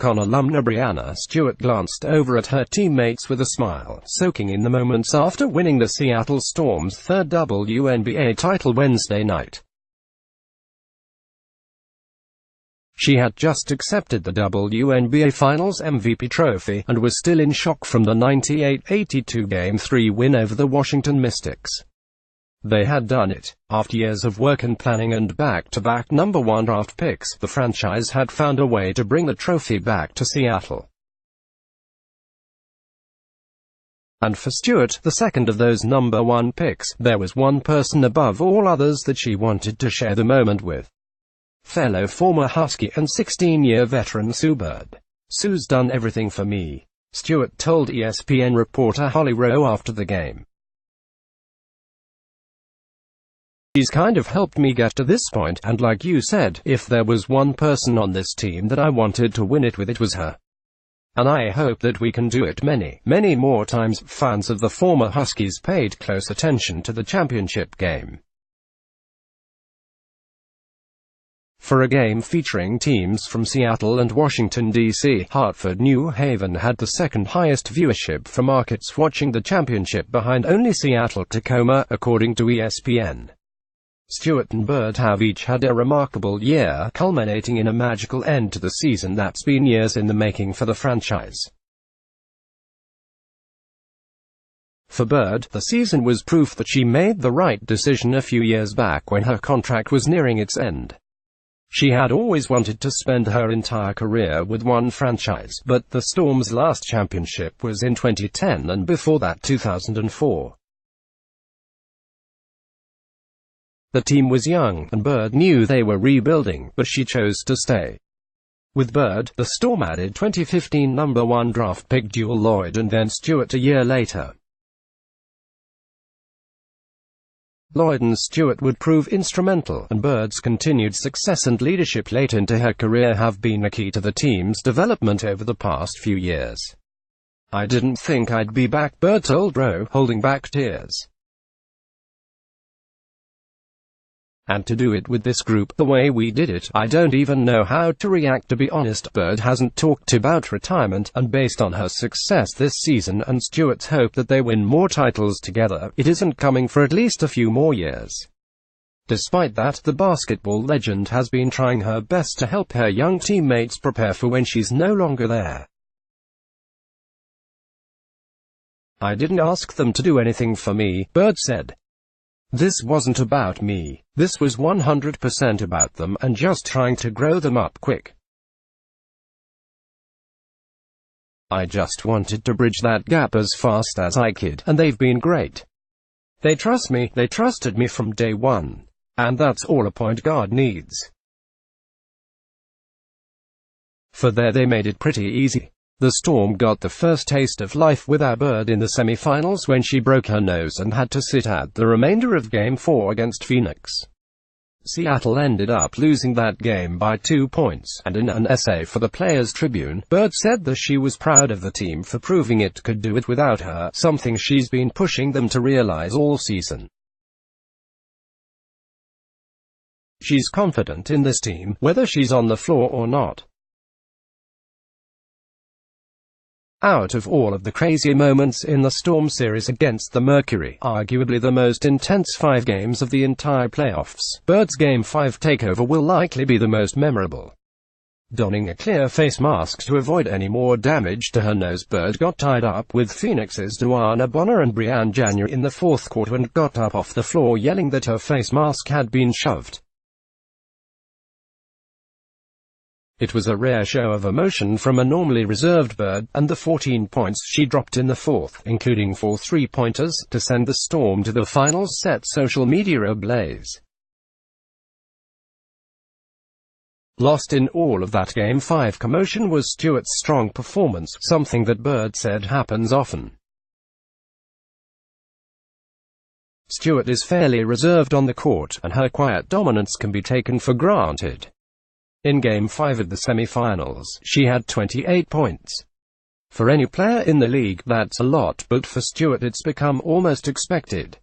UConn alumna Breanna Stewart glanced over at her teammates with a smile, soaking in the moments after winning the Seattle Storm's third WNBA title Wednesday night. She had just accepted the WNBA Finals MVP trophy, and was still in shock from the 98-82 Game 3 win over the Washington Mystics. They had done it. After years of work and planning and back-to-back #1 draft picks, the franchise had found a way to bring the trophy back to Seattle. And for Stewart, the second of those #1 picks, there was one person above all others that she wanted to share the moment with. Fellow former Husky and 16-year veteran Sue Bird. "Sue's done everything for me," Stewart told ESPN reporter Holly Rowe after the game. "She's kind of helped me get to this point, and like you said, if there was one person on this team that I wanted to win it with, it was her. And I hope that we can do it many, many more times." Fans of the former Huskies paid close attention to the championship game. For a game featuring teams from Seattle and Washington, D.C., Hartford, New Haven had the second highest viewership for markets watching the championship, behind only Seattle-Tacoma, according to ESPN. Stewart and Bird have each had a remarkable year, culminating in a magical end to the season that's been years in the making for the franchise. For Bird, the season was proof that she made the right decision a few years back when her contract was nearing its end. She had always wanted to spend her entire career with one franchise, but the Storm's last championship was in 2010 and before that 2004. The team was young, and Bird knew they were rebuilding, but she chose to stay. With Bird, the Storm added 2015 #1 draft pick Jewell Loyd and then Stewart a year later. Loyd and Stewart would prove instrumental, and Bird's continued success and leadership late into her career have been a key to the team's development over the past few years. "I didn't think I'd be back," Bird told Rowe, holding back tears. "And to do it with this group, the way we did it, I don't even know how to react, to be honest." Bird hasn't talked about retirement, and based on her success this season and Stewart's hope that they win more titles together, it isn't coming for at least a few more years. Despite that, the basketball legend has been trying her best to help her young teammates prepare for when she's no longer there. "I didn't ask them to do anything for me," Bird said. "This wasn't about me. This was 100% about them, and just trying to grow them up quick. I just wanted to bridge that gap as fast as I could, and they've been great. They trust me, they trusted me from day one. And that's all a point guard needs." For there, they made it pretty easy. The Storm got the first taste of life without Bird in the semifinals when she broke her nose and had to sit out the remainder of Game 4 against Phoenix. Seattle ended up losing that game by 2 points, and in an essay for the Players Tribune, Bird said that she was proud of the team for proving it could do it without her, something she's been pushing them to realize all season. "She's confident in this team, whether she's on the floor or not. Out of all of the crazy moments in the Storm series against the Mercury, arguably the most intense 5 games of the entire playoffs, Bird's Game 5 takeover will likely be the most memorable." Donning a clear face mask to avoid any more damage to her nose, Bird got tied up with Phoenix's Duana Bonner and Brianne January in the fourth quarter and got up off the floor yelling that her face mask had been shoved. It was a rare show of emotion from a normally reserved Bird, and the 14 points she dropped in the fourth, including 4 three-pointers, to send the Storm to the finals set social media ablaze. Lost in all of that Game 5 commotion was Stewart's strong performance, something that Bird said happens often. Stewart is fairly reserved on the court, and her quiet dominance can be taken for granted. In Game 5 of the semifinals, she had 28 points. For any player in the league, that's a lot, but for Stewart it's become almost expected.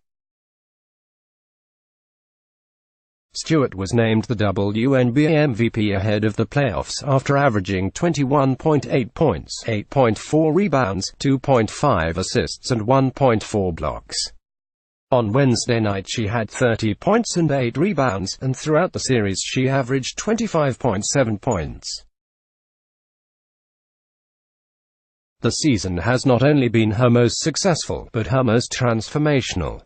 Stewart was named the WNBA MVP ahead of the playoffs after averaging 21.8 points, 8.4 rebounds, 2.5 assists and 1.4 blocks. On Wednesday night she had 30 points and 8 rebounds, and throughout the series she averaged 25.7 points. The season has not only been her most successful, but her most transformational.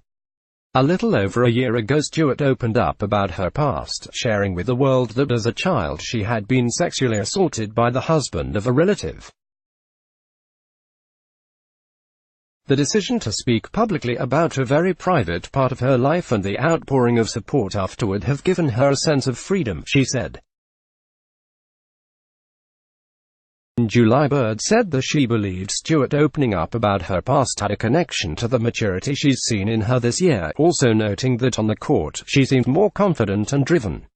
A little over a year ago Stewart opened up about her past, sharing with the world that as a child she had been sexually assaulted by the husband of a relative. The decision to speak publicly about a very private part of her life and the outpouring of support afterward have given her a sense of freedom, she said. In July, Bird said that she believed Stewart opening up about her past had a connection to the maturity she's seen in her this year, also noting that on the court, she seemed more confident and driven.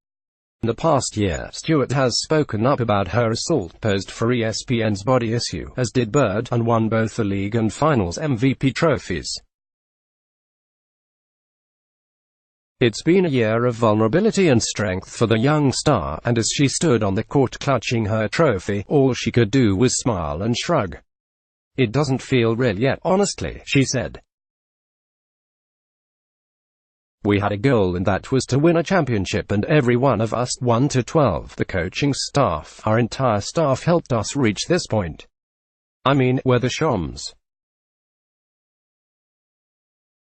In the past year, Stewart has spoken up about her assault, posed for ESPN's Body Issue, as did Bird, and won both the league and finals MVP trophies. It's been a year of vulnerability and strength for the young star, and as she stood on the court clutching her trophy, all she could do was smile and shrug. "It doesn't feel real yet, honestly," she said. "We had a goal and that was to win a championship, and every one of us, 1 to 12, the coaching staff, our entire staff helped us reach this point. I mean, we're the Shoms.